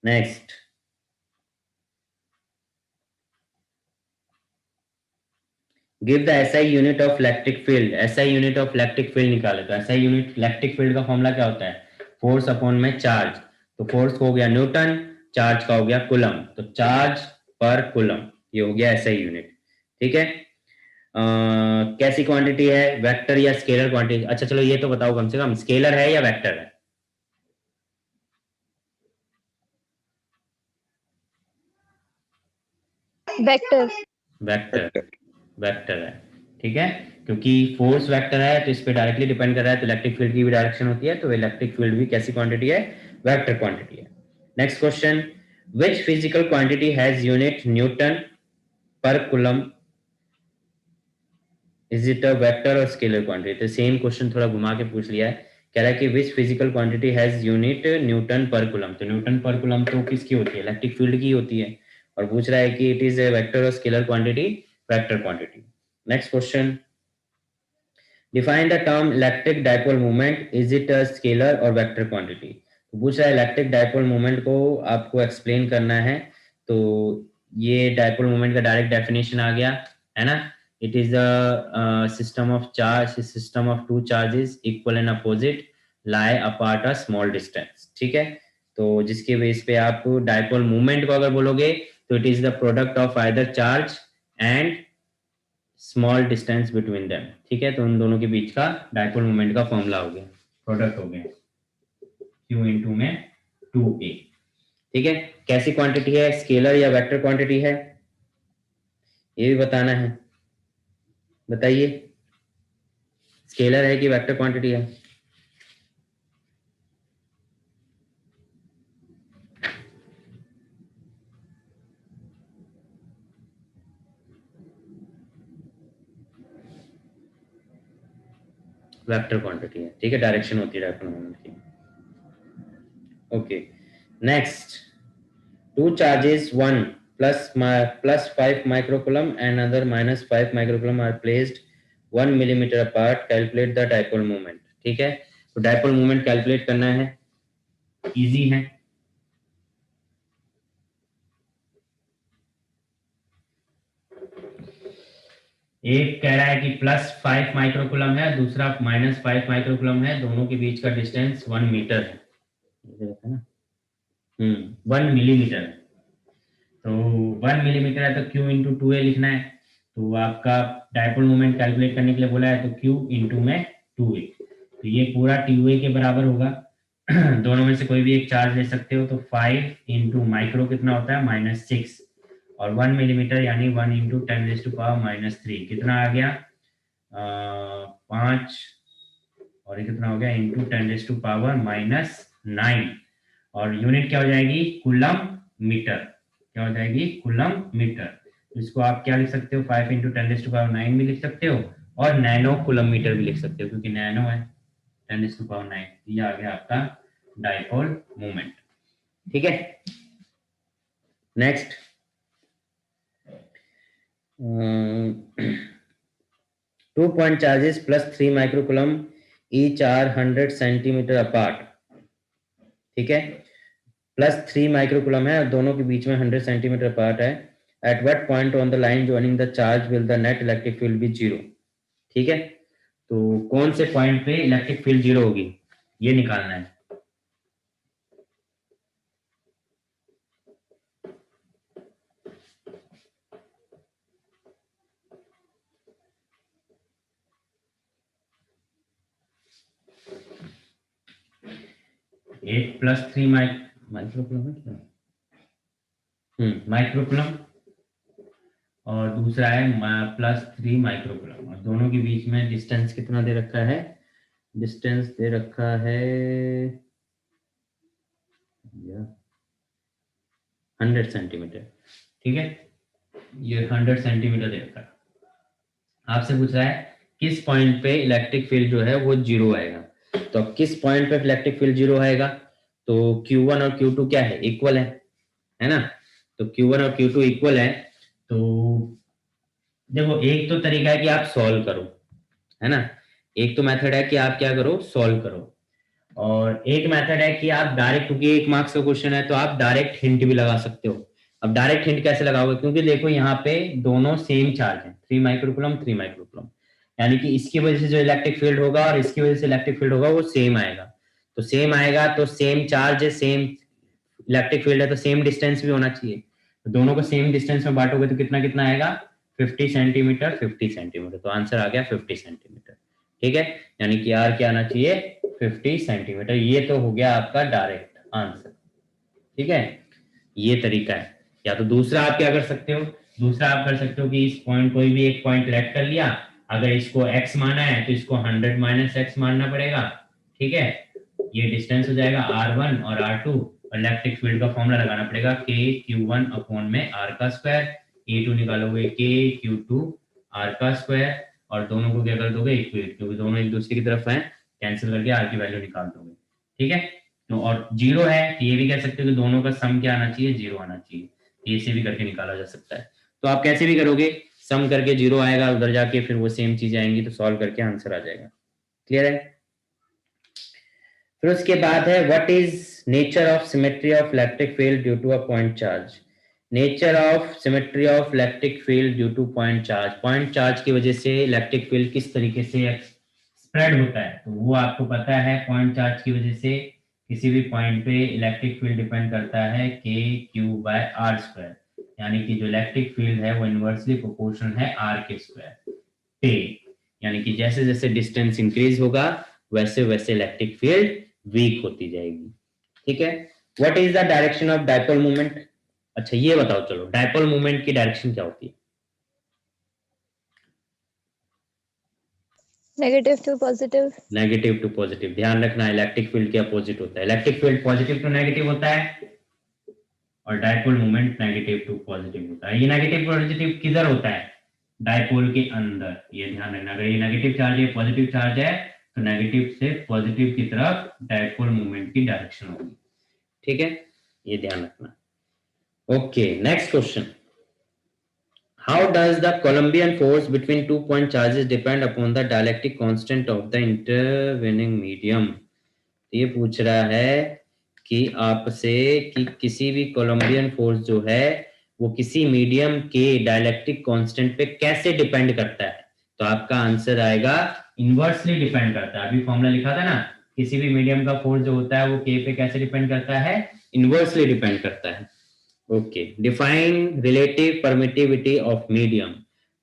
Next, give the SI unit of electric field. SI unit of electric field निकाले, तो एसआई यूनिट इलेक्ट्रिक फील्ड का फॉर्मूला क्या होता है, फोर्स अपॉन में चार्ज। तो फोर्स हो गया न्यूटन, चार्ज का हो गया कूलम, तो चार्ज पर कूलम, ये हो गया एसआई यूनिट, ठीक है। कैसी क्वांटिटी है, वेक्टर या स्केलर क्वांटिटी? अच्छा चलो ये तो बताओ कम से कम, स्केलर है या वेक्टर है? वेक्टर। वेक्टर, वेक्टर है, ठीक है। क्योंकि फोर्स वेक्टर है तो इस पे डायरेक्टली डिपेंड कर रहा है, तो इलेक्ट्रिक फील्ड की भी डायरेक्शन होती है, तो इलेक्ट्रिक फील्ड भी कैसी क्वांटिटी है, वेक्टर क्वांटिटी है। Next question, which physical quantity has unit newton per coulomb, is it a vector or scalar quantity? तो सेम क्वेश्चन थोड़ा घुमा के पूछ लिया है, कह रहा है कि which physical quantity has unit newton per coulomb. तो न्यूटन पर कूलम तो किसकी होती है, इलेक्ट्रिक फील्ड की होती है, और पूछ रहा है कि it is a vector or scalar quantity, vector quantity. Next question, define the term electric dipole moment, is it a scalar और वेक्टर क्वांटिटी? तो पूछ रहा है इलेक्ट्रिक डाइपोल मोमेंट को आपको एक्सप्लेन करना है, तो ये डाइपोल मोमेंट का डायरेक्ट डेफिनेशन आ गया है ना, it is a system of charge, system of two charges equal and opposite lie apart a small distance, ठीक है। तो जिसके बेस पे आप डायपोल मूवमेंट को अगर बोलोगे तो it is the product of either charge and small distance between them. ठीक है, तो उन दोनों के बीच का डायपोल मूवमेंट का फॉर्मूला हो गया, प्रोडक्ट हो गया q इंटू में 2a। ठीक है, कैसी क्वांटिटी है, स्केलर या वेक्टर क्वांटिटी है, ये भी बताना है। बताइए, स्केलर है कि वेक्टर क्वांटिटी है? वेक्टर क्वांटिटी है। ठीक है, डायरेक्शन होती है डायपोल मोमेंट की। Okay, next, two charges, one plus 5 microcoulomb and another minus 5 microcoulomb are placed 1 millimeter apart. Calculate the dipole moment। ठीक है, तो डायपोल मोमेंट कैलकुलेट करना है, इजी है। एक कह रहा है कि +5 माइक्रोकुलम है, दूसरा -5 माइक्रोकुलम है, दोनों के बीच का डिस्टेंस 1 मीटर है। ना 1 मिलीमीटर है, तो 1 मिलीमीटर है तो q इंटू 2a लिखना है। तो आपका डायपोल मोमेंट कैलकुलेट करने के लिए बोला है तो q इंटू में 2a, तो ये पूरा 2a के बराबर होगा। दोनों में से कोई भी एक चार्ज ले सकते हो, तो 5 इंटू माइक्रो कितना होता है -6, और 1 मिलीमीटर यानी 1 इंटू 10⁻³ कितना आ गया 5, और ये कितना हो गया इंटू 10⁻⁻⁹, और यूनिट क्या हो जाएगी कूलम मीटर, क्या हो जाएगी कूलम मीटर। तो इसको आप क्या लिख सकते हो 5 इंटू 10⁻⁹ भी लिख सकते हो, और नैनो कूलम मीटर भी लिख सकते हो, क्योंकि नैनो है 10⁻⁹। ये आ गया आपका डायपोल मोमेंट। ठीक है, next, 2 point charges plus 3 microcoulomb each are 100 centimeter apart। ठीक है, +3 माइक्रोकुलम है और दोनों के बीच में 100 सेंटीमीटर अपार्ट है। At what point on the line joining the charge will the net electric field be 0। ठीक है, तो कौन से पॉइंट पे इलेक्ट्रिक फील्ड 0 होगी ये निकालना है। एक +3 माइक्रोकुलम है क्या, माइक्रोकुलम, और दूसरा है +3 माइक्रोकुलम, और दोनों के बीच में डिस्टेंस कितना दे रखा है, डिस्टेंस दे रखा है 100 सेंटीमीटर। ठीक है, ये 100 सेंटीमीटर दे रखा है। आपसे पूछ रहा है किस पॉइंट पे इलेक्ट्रिक फील्ड जो है वो 0 आएगा। तो किस पॉइंट पे इलेक्ट्रिक फील्ड 0 आएगा, तो Q1 और Q2 क्या है, इक्वल है ना। तो Q1 और Q2 इक्वल है, तो देखो एक तो तरीका है कि आप सॉल्व करो, है ना, एक तो मेथड है कि आप क्या करो सॉल्व करो, और एक मेथड है कि आप डायरेक्ट, क्योंकि 1 मार्क्स का क्वेश्चन है तो आप डायरेक्ट हिंट भी लगा सकते हो। अब डायरेक्ट हिंट कैसे लगाओगे, क्योंकि देखो यहाँ पे दोनों सेम चार्ज है, 3 माइक्रोकुलम 3 माइक्रोकुलम, यानी कि इसकी वजह से जो इलेक्ट्रिक फील्ड होगा और इसकी वजह से इलेक्ट्रिक फील्ड होगा वो सेम आएगा। तो सेम आएगा तो सेम चार्ज है, सेम इलेक्ट्रिक फील्ड है, तो सेम डिस्टेंस भी होना चाहिए। तो दोनों को सेम डिस्टेंस में बांटोगे तो कितना कितना आएगा 50 सेंटीमीटर 50 सेंटीमीटर, तो आंसर आ गया 50 सेंटीमीटर। ठीक है, यानी कि आर क्या आना चाहिए 50 सेंटीमीटर। ये तो हो गया आपका डायरेक्ट आंसर। ठीक है, ये तरीका है। या तो दूसरा आप क्या कर सकते हो, दूसरा आप कर सकते हो कि इस पॉइंट, कोई भी एक पॉइंट सिलेक्ट कर लिया, अगर इसको x माना है तो इसको 100 - x मानना पड़ेगा। ठीक है, ये डिस्टेंस हो जाएगा r1 और r2, और इलेक्ट्रिक फील्ड का फॉर्मूला लगाना पड़ेगा k(q1/r², E2 निकालोगे k(q2)r², और दोनों को क्या कर दोगे इक्वेट, क्योंकि दोनों एक दूसरे की तरफ हैं, कैंसिल करके r की वैल्यू निकाल दोगे। ठीक है, तो और 0 है तो ये भी कह सकते हो कि दोनों का सम क्या आना चाहिए 0 आना चाहिए, ये से भी करके निकाला जा सकता है। तो आप कैसे भी करोगे, सम करके 0 आएगा, उधर जाके फिर वो सेम चीज आएंगी, तो सॉल्व करके आंसर आ जाएगा। क्लियर है। फिर उसके बाद है what is nature of symmetry of electric field due to a point charge. Nature of symmetry of electric field due to point charge, point charge की वजह से इलेक्ट्रिक फील्ड किस तरीके से स्प्रेड होता है, तो वो आपको पता है। पॉइंट चार्ज की वजह से किसी भी पॉइंट पे इलेक्ट्रिक फील्ड डिपेंड करता है के क्यू बाय आर स्क्वायर, यानी कि जो इलेक्ट्रिक फील्ड है वो इनवर्सली प्रोपोर्शनल है आर के स्क्वायर पे, यानी कि जैसे जैसे डिस्टेंस इंक्रीज होगा वैसे वैसे इलेक्ट्रिक फील्ड वीक होती जाएगी। ठीक है, what is the direction of dipole movement? अच्छा ये बताओ, चलो डायपोल मूवमेंट की डायरेक्शन क्या होती है? Negative to positive. Negative to positive, ध्यान रखना इलेक्ट्रिक फील्ड के अपोजिट होता है, electric field positive to negative होता है और dipole movement negative to positive होता है। ये नेगेटिव पॉजिटिव किधर होता है? डायपोल के अंदर, ये ध्यान रखना। अगर ये नेगेटिव चार्ज है पॉजिटिव चार्ज है तो नेगेटिव से पॉजिटिव की तरफ डायपोल मूवमेंट की डायरेक्शन होगी। ठीक है, ये ध्यान रखना। Okay, next question, how does the Colombian force between 2 point charges depend upon the dielectric constant of the intervening medium? ये पूछ रहा है कि आपसे कि किसी भी कोलंबियन फोर्स जो है वो किसी मीडियम के डायलेक्ट्रिक कांस्टेंट पे कैसे डिपेंड करता है? तो आपका आंसर आएगा इनवर्सली डिपेंड करता है। अभी फॉर्मूला लिखा था ना, किसी भी मीडियम का फोर्स जो होता है वो के पे कैसे डिपेंड करता है? इनवर्सली डिपेंड करता है। Okay, define relative permittivity of medium.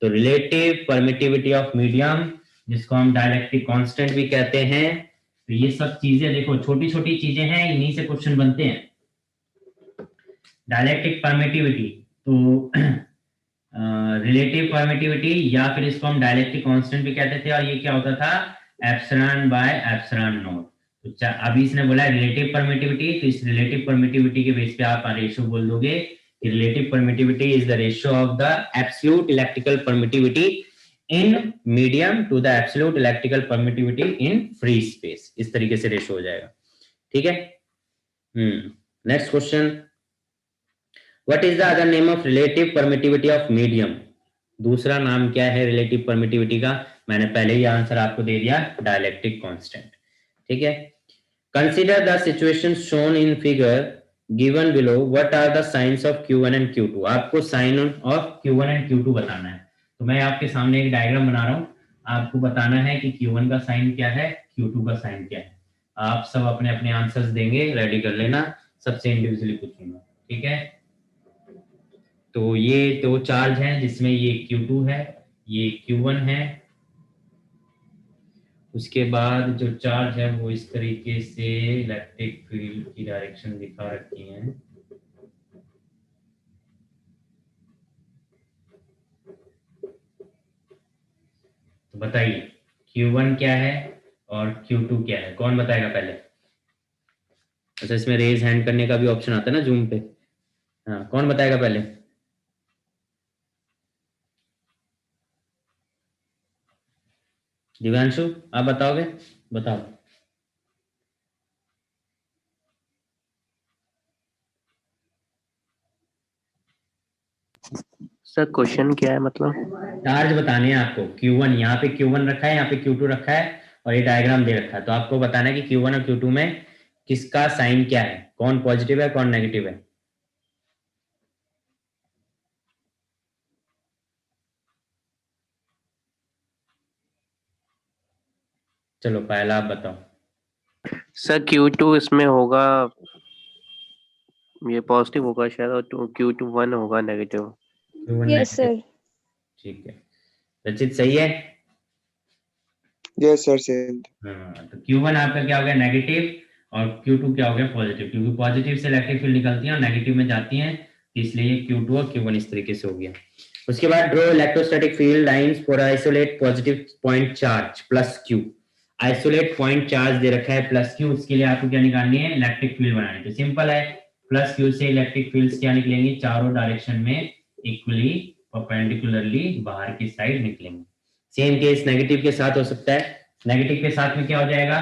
तो रिलेटिव परमिटिविटी ऑफ मीडियम, जिसको हम डायलेक्ट्रिक कांस्टेंट भी कहते हैं, तो ये सब चीजें देखो छोटी छोटी चीजें हैं, इन्हीं से क्वेश्चन बनते हैं। डायलेक्ट्रिक परमिटिविटी तो रिलेटिव परमिटिविटी या फिर इसको हम डायलेक्ट्रिक कांस्टेंट भी कहते थे, और ये क्या होता था? Epsilon by epsilon not. तो अभी इसने बोला रिलेटिव परमिटिविटी, तो इस रिलेटिव परमिटिविटी के बेस पे आप रेशियो बोल दोगे कि relative permittivity is the ratio of the absolute electrical permittivity in medium to the absolute electrical permittivity in free space. इस तरीके से रेशियो हो जाएगा। ठीक है, next question, what is the other name of relative permittivity of medium? दूसरा नाम क्या है रिलेटिव परमिटिविटी का? मैंने पहले ही आंसर आपको दे दिया, डायलेक्ट्रिक कांस्टेंट। ठीक है, consider the situation shown in figure given below, what are the signs of q1 and q2? आपको sign of q1 and q2 बताना है। तो मैं आपके सामने एक डायग्राम बना रहा हूं, आपको बताना है कि q1 का साइन क्या है, q2 का साइन क्या है। आप सब अपने अपने आंसर्स देंगे, रेडी कर लेना, सबसे इंडिविजुअली पूछूंगा। ठीक है, तो ये दो चार्ज हैं जिसमें ये q2 है, ये q1 है। उसके बाद जो चार्ज है वो इस तरीके से इलेक्ट्रिक फील्ड की डायरेक्शन दिखा रखी है। तो बताइए Q1 क्या है और Q2 क्या है? कौन बताएगा पहले? अच्छा, इसमें रेज हैंड करने का भी ऑप्शन आता है ना जूम पे। हाँ, कौन बताएगा पहले? दिव्यांशु, आप बताओगे? बताओ। सर क्वेश्चन क्या है मतलब? चार्ज बताने हैं आपको। Q1, यहाँ पे Q1 रखा है, यहाँ पे Q2 रखा है और ये डायग्राम दे रखा है। तो आपको बताना है कि Q1 और Q2 में किसका साइन क्या है, कौन पॉजिटिव है कौन नेगेटिव है। चलो पहला आप बताओ। सर Q2 इसमें होगा, ये पॉजिटिव होगा शायद, और Q2 1 होगा नेगेटिव। Yes sir. ठीक है, रचित सही है? Yes sir same. हाँ, तो Q1 आपका क्या हो गया? नेगेटिव, और Q2 क्या हो गया? पॉजिटिव, क्योंकि पॉजिटिव से इलेक्ट्रिक फील्ड निकलती है और नेगेटिव में जाती हैं, इसलिए Q2 और Q1 इस तरीके से हो गया। उसके बाद draw electrostatic field lines for isolate positive point charge plus Q। Isolate point charge दे रखा है प्लस Q, उसके लिए आपको क्या निकालनी है? इलेक्ट्रिक फील्ड बनानी है। तो सिंपल है, प्लस Q से इलेक्ट्रिक फील्ड्स क्या निकलेंगी? चारों डायरेक्शन में इक्वली परपेंडिकुलरली बाहर की साइड निकलेंगे। सेम केस नेगेटिव के साथ हो सकता है। नेगेटिव के साथ में क्या हो जाएगा?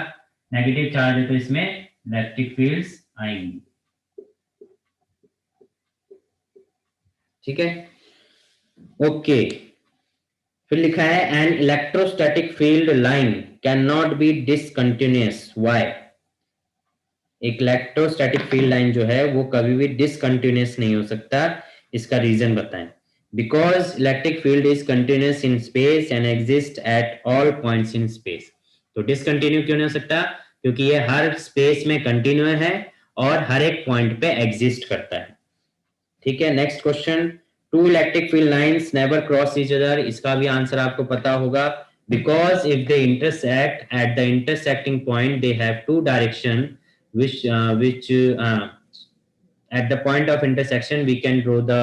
नेगेटिव चार्ज है तो इसमें इलेक्ट्रिक फील्ड्स आएंगी। ठीक है, ओके। फिर लिखा है an electrostatic field line can not be discontinuous, why? एक इलेक्ट्रोस्टैटिक फील्ड लाइन जो है वो कभी भी डिसकंटिन्यूअस नहीं हो सकता, इसका रीजन बताएं। Because electric field is continuous in space and exist at all points in space. तो डिसकंटिन्यू क्यों नहीं हो सकता? क्योंकि ये हर स्पेस में कंटिन्यू है और हर एक पॉइंट पे एग्जिस्ट करता है। ठीक है, next question, two electric field lines never cross each other, इसका भी आंसर आपको पता होगा, because if they intersect at the intersecting point they have two direction which at the point of intersection we can draw the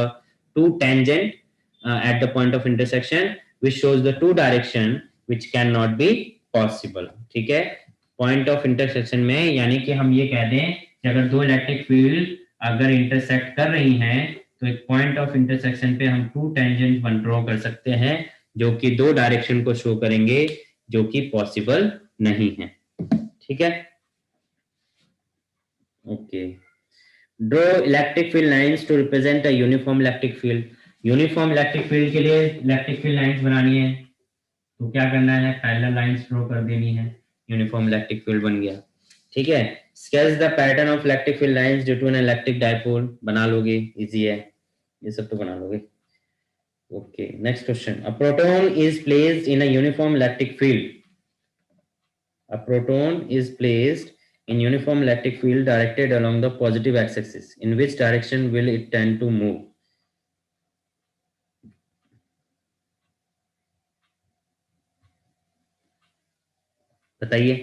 two tangent at the point of intersection which shows the two direction which cannot be possible। ठीक है, point of intersection में यानी कि हम ये कह दें कि अगर दो इलेक्ट्रिक फील्ड अगर इंटरसेक्ट कर रही हैं तो एक पॉइंट ऑफ इंटरसेक्शन पे हम टू टेंजेंट वन ड्रॉ कर सकते हैं जो कि दो डायरेक्शन को शो करेंगे, जो कि पॉसिबल नहीं है। ठीक है, okay. Draw electric field lines to represent a uniform electric field. Uniform electric field के लिए इलेक्ट्रिक फील्ड लाइंस बनानी है तो क्या करना है, पैरेलल लाइंस ड्रॉ कर देनी है, यूनिफॉर्म इलेक्ट्रिक फील्ड बन गया। ठीक है, sketch the pattern of electric field lines due to an electric dipole, बना लोगे, इजी है ये सब तो बना लोगे। Okay, next question, a proton is placed in a uniform electric field, a proton is placed in uniform electric field directed along the positive x-axis, in which direction will it tend to move? बताइए।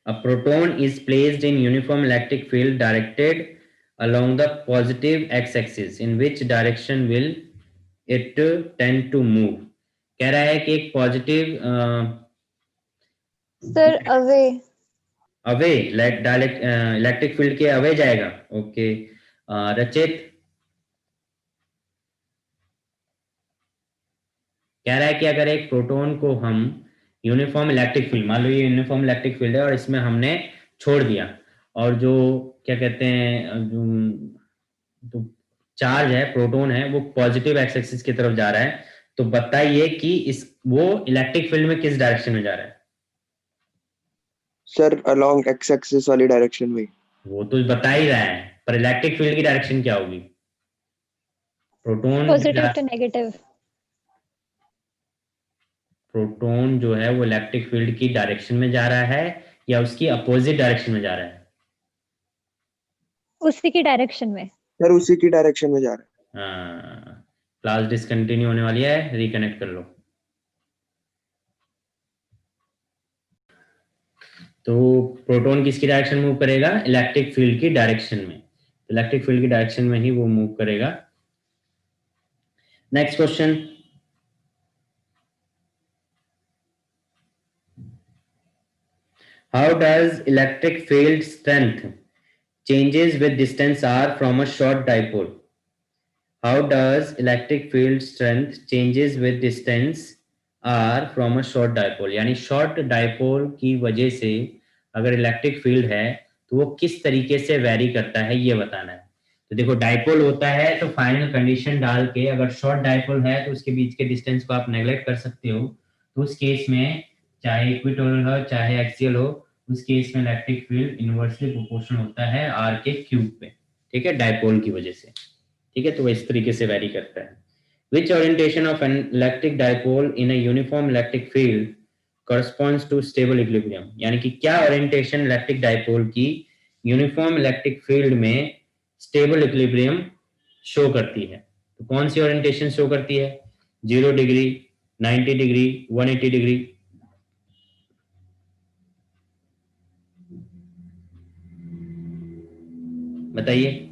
A proton is placed in uniform electric field directed along the positive x-axis, in which direction will it tend to move? कह रहा है कि एक positive sir away. Away electric field के away जाएगा। Okay, रचित कह रहा है कि अगर एक प्रोटॉन को हम यूनिफॉर्म इलेक्ट्रिक फील्ड, मान लो ये यूनिफॉर्म इलेक्ट्रिक फील्ड है और इसमें हमने छोड़ दिया और जो क्या कहते हैं जो चार्ज है, प्रोटॉन है, वो पॉजिटिव एक्स एक्सिस की तरफ जा रहा है, तो बताइए कि इस वो इलेक्ट्रिक फील्ड में किस डायरेक्शन में जा रहा है? सर अलोंग एक्स एक्सिस वाली डायरेक्शन में। वो तो बता ही रहा है, पर इलेक्ट्रिक फील्ड की डायरेक्शन क्या होगी? Proton positive to negative. Proton जो है वो इलेक्ट्रिक फील्ड की डायरेक्शन में जा रहा है या उसकी अपोजिट डायरेक्शन में जा रहा है? उसी की डायरेक्शन में। सर उसी की डायरेक्शन में जा रहा है। हाँ, क्लास डिसकंटिन्यू होने वाली है, रिकनेक्ट कर लो। तो प्रोटॉन किसकी डायरेक्शन मूव करेगा? इलेक्ट्रिक फील्ड की डायरेक्शन में, इलेक्ट्रिक फील्ड की डायरेक्शन में ही वो मूव करेगा। Next question, how does electric field strength changes with distance r from a short dipole? How does electric field strength changes with distance r from a short dipole? यानी short dipole की वजह से अगर electric field है तो वो किस तरीके से वेरी करता है, ये बताना है। तो देखो, डाइपोल होता है तो फाइनल कंडीशन डाल के अगर शॉर्ट डाइपोल है तो उसके बीच के डिस्टेंस को आप नेग्लेक्ट कर सकते हो, तो उस केस में चाहे इक्वेटोरियल हो चाहे एक्सियल हो, उस केस में इलेक्ट्रिक फील्ड इनवर्सली प्रोपोर्शनल होता है आर के क्यूब पे। ठीक है, डाइपोल की वजह से। ठीक है, तो वो इस तरीके से वेरी करता है। Which orientation of an electric dipole in a uniform electric field corresponds to stable equilibrium? यानी कि क्या ओरिएंटेशन इलेक्ट्रिक डाइपोल की यूनिफॉर्म इलेक्ट्रिक फील्ड में स्टेबल इक्विलिब्रियम शो करती है? तो कौन सी ओरिएंटेशन शो करती है? 0 डिग्री, 90 डिग्री, 180 डिग्री? बताइए।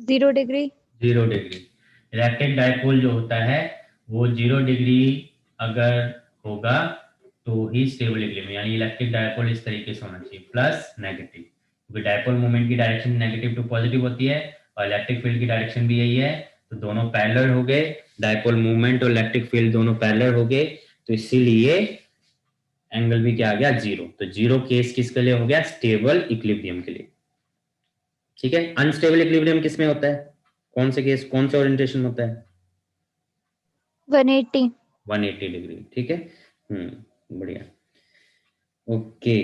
Zero degree. 0 degree. Electric dipole जो होता है वो 0 डिग्री अगर होगा तो ही स्टेबल इक्विलिब्रियम, यानी इलेक्ट्रिक डाइपोल इस तरीके से होना चाहिए, प्लस नेगेटिव, क्योंकि डाइपोल मोमेंट की डायरेक्शन नेगेटिव टू पॉजिटिव होती है और इलेक्ट्रिक फील्ड की डायरेक्शन भी यही है, तो दोनों पैरेलल हो गए, डाइपोल मूवमेंट और इलेक्ट्रिक फील्ड दोनों पैरेलल हो गए, तो इसीलिए एंगल भी क्या आ गया? 0। तो 0 केस किसके लिए हो गया? स्टेबल इक्विलिब्रियम के लिए। ठीक है, अनस्टेबल इक्विलिब्रियम किस में होता है? कौन से केस, कौन सा ओरिएंटेशन होता है? 180। 180 डिग्री। ठीक है, बढ़िया, okay.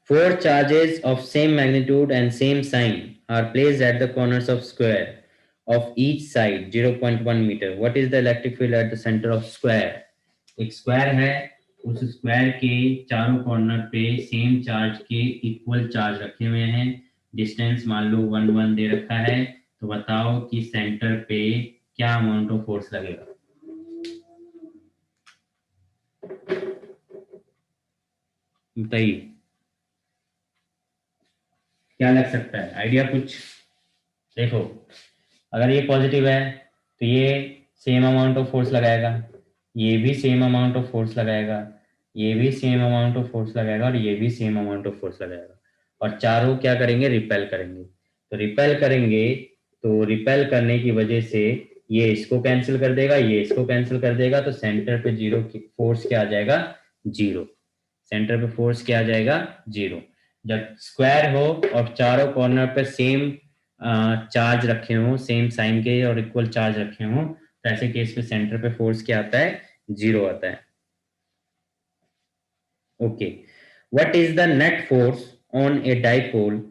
Four charges of same magnitude and same sign are placed at the corners of square of each side 0.1 meter. What is the electric field at the center of square? एक square है, उस square के चारों corner पे same charge के equal charge रखे हुए हैं, डिस्टेंस मान लो 1 1 दे रखा है, तो बताओ कि सेंटर पे क्या अमाउंट ऑफ फोर्स लगेगा? बताइए क्या लग सकता है? आइडिया कुछ? देखो, अगर ये पॉजिटिव है तो ये सेम अमाउंट ऑफ फोर्स लगाएगा, ये भी सेम अमाउंट ऑफ फोर्स लगाएगा, ये भी सेम अमाउंट ऑफ फोर्स लगाएगा और ये भी सेम अमाउंट ऑफ फोर्स लगाएगा, और चारों क्या करेंगे? रिपेल करेंगे। तो रिपेल करेंगे तो रिपेल करने की वजह से ये इसको कैंसिल कर देगा, ये इसको कैंसिल कर देगा, तो सेंटर पे जीरो फोर्स क्या आ जाएगा? जीरो। सेंटर पे फोर्स क्या आ जाएगा? जीरो। जब स्क्वायर हो और चारों कॉर्नर पे सेम चार्ज रखे हो, सेम साइन के और इक्वल चार्ज रखे हो, तो ऐसे केस में सेंटर पे फोर्स क्या आता है? जीरो आता है। Okay, what is the net force on a dipole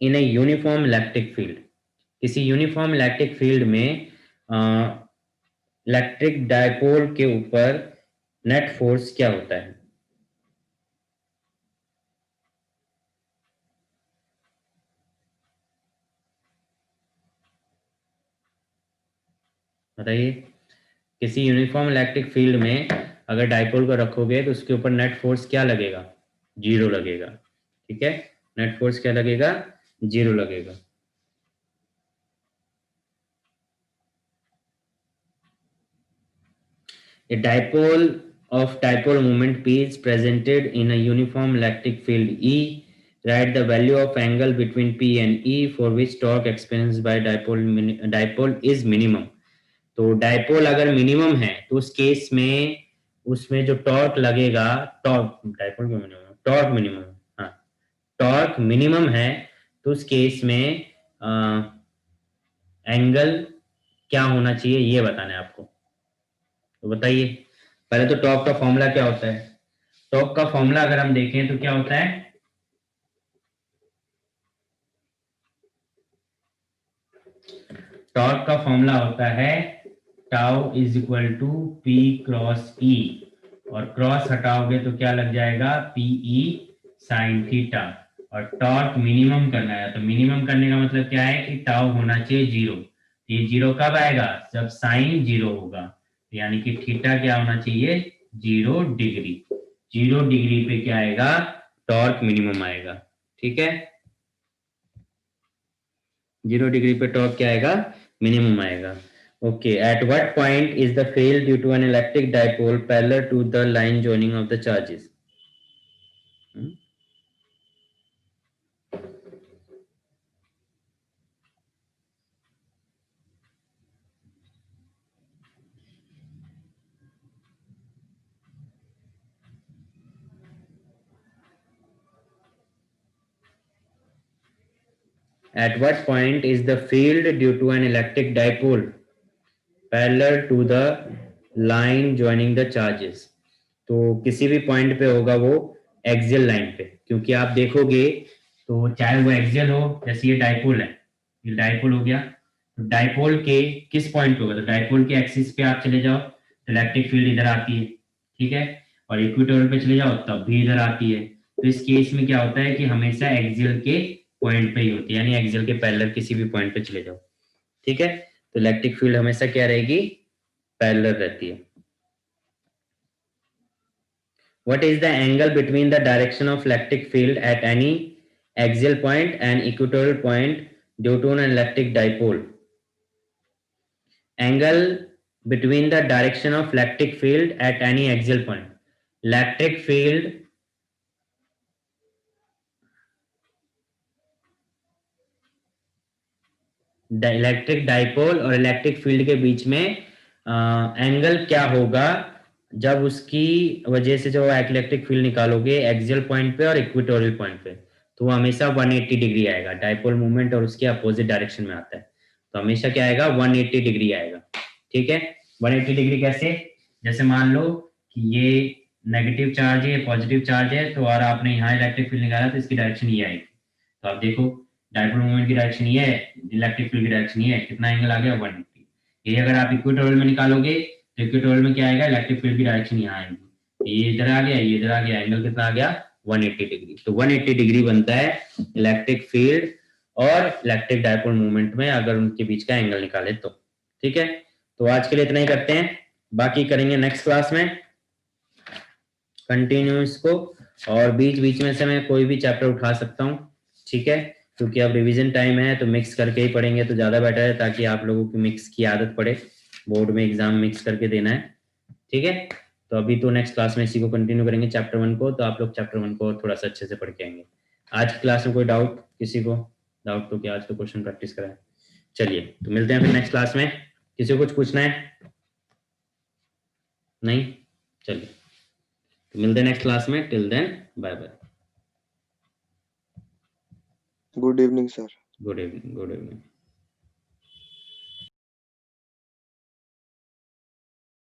in a uniform electric field? किसी यूनिफॉर्म इलेक्ट्रिक फील्ड में इलेक्ट्रिक डाइपोल के ऊपर नेट फोर्स क्या होता है? बताइए, किसी यूनिफॉर्म इलेक्ट्रिक फील्ड में अगर डाइपोल को रखोगे तो उसके ऊपर नेट फोर्स क्या लगेगा? जीरो लगेगा। ठीक है, नेट फोर्स क्या लगेगा? जीरो लगेगा। A dipole of dipole moment P is presented in a uniform electric field E. Write the value of angle between P and E for which torque experienced by dipole is minimum. तो dipole अगर minimum है तो उस case में उसमें जो torque लगेगा, torque dipole क्यों मिनिमम? टॉर्क मिनिमम, हाँ, टॉर्क मिनिमम है तो उस केस में एंगल क्या होना चाहिए ये बताना है आपको। तो बताइए, पहले तो टॉर्क का फॉर्मूला क्या होता है? टॉर्क का फॉर्मूला अगर हम देखें तो क्या होता है? टॉर्क का फॉर्मूला होता है tau is equal to P cross E, और क्रॉस हटाओगे तो क्या लग जाएगा? PE sine theta. और टॉर्क मिनिमम करना है, तो मिनिमम करने का मतलब क्या है कि टाउ होना चाहिए जीरो। ये जीरो कब आएगा? जब साइन जीरो होगा, यानी कि थीटा क्या होना चाहिए? 0 डिग्री। 0 डिग्री पे क्या आएगा? टॉर्क मिनिमम आएगा। ठीक है, 0 डिग्री पे टॉर्क क्या आएगा? मिनिमम आएगा। Okay, at what point is the field due to an electric dipole parallel to the line joining of the charges? At what point is the field due to an electric dipole parallel to the line joining the charges? तो किसी भी point पे होगा वो axial line पे, क्योंकि आप देखोगे तो चाहे वो एक्सियल हो, जैसे ये डाइपोल है, ये डाइपोल हो गया, तो डाइपोल के किस पॉइंट पे होगा? तो डाइपोल के एक्सिस पे आप चले जाओ तो इलेक्ट्रिक फील्ड इधर आती है, ठीक है, और इक्वेटोरियल पे चले जाओ तब भी इधर आती है। तो इस केस में क्या होता है कि हमेशा एक्सियल के पॉइंट पे ही होती है, यानी एक्सियल के पैरेलल किसी भी पॉइंट पे चले जाओ। ठीक है, तो इलेक्ट्रिक फील्ड हमेशा क्या रहेगी? पैरेलल रहती है। What is the angle between the direction of electric field at any axial point and equatorial point due to an electric dipole? Angle between the direction of electric field at any axial point. Electric field electric dipole और electric field के बीच में angle क्या होगा जब उसकी वजह से जो इलेक्ट्रिक फील्ड निकालोगे एक्सियल पॉइंट पे और इक्वेटोरियल पॉइंट पे, तो वो हमेशा 180 डिग्री आएगा। डाइपोल मूवमेंट और उसके अपोजिट डायरेक्शन में आता है, तो हमेशा क्या आएगा? 180 डिग्री आएगा। ठीक है, 180 डिग्री कैसे? जैसे मान लो कि ये नेगेटिव चार्ज है, पॉजिटिव चार्ज है, तो और आपने यहाँ इलेक्ट्रिक फील्ड निकाला तो इसकी डायरेक्शन ये आएगी। तो आप देखो डायपोल मोमेंट की डायरेक्शन ये है, इलेक्ट्रिक फील्ड की डायरेक्शन ये है, कितना एंगल आ गया 180। ये अगर आप इक्वेटोरियल में निकालोगे तो इक्वेटोरियल में क्या आएगा, इलेक्ट्रिक फील्ड की डायरेक्शन यहाँ आएगी, ये इधर आ गया, ये इधर आ गया, एंगल कितना आ गया 180 डिग्री। तो 180 डिग्री बनता है इलेक्ट्रिक फील्ड और इलेक्ट्रिक डायपोल मूवमेंट में अगर उनके बीच का एंगल निकाले तो। ठीक है, तो आज के लिए इतना ही करते हैं, बाकी करेंगे नेक्स्ट क्लास में कंटिन्यू इसको, और बीच बीच में से मैं कोई भी चैप्टर उठा सकता हूँ। ठीक है, क्योंकि अब रिवीजन टाइम है तो मिक्स करके ही पढ़ेंगे तो ज्यादा बेटर है, ताकि आप लोगों की मिक्स की आदत पड़े, बोर्ड में एग्जाम मिक्स करके देना है। ठीक है, तो अभी तो नेक्स्ट क्लास में इसी को कंटिन्यू करेंगे चैप्टर 1 को, तो आप लोग चैप्टर 1 को थोड़ा सा अच्छे से पढ़ के आएंगे। आज की क्लास में कोई डाउट, किसी को डाउट तो क्या, आज तो क्वेश्चन प्रैक्टिस कराएं। चलिए तो मिलते हैं फिर नेक्स्ट क्लास में। किसी को कुछ पूछना है? नहीं, चलिए तो मिलते हैं नेक्स्ट क्लास में। Till then bye bye. Good evening sir. Good evening. Good evening.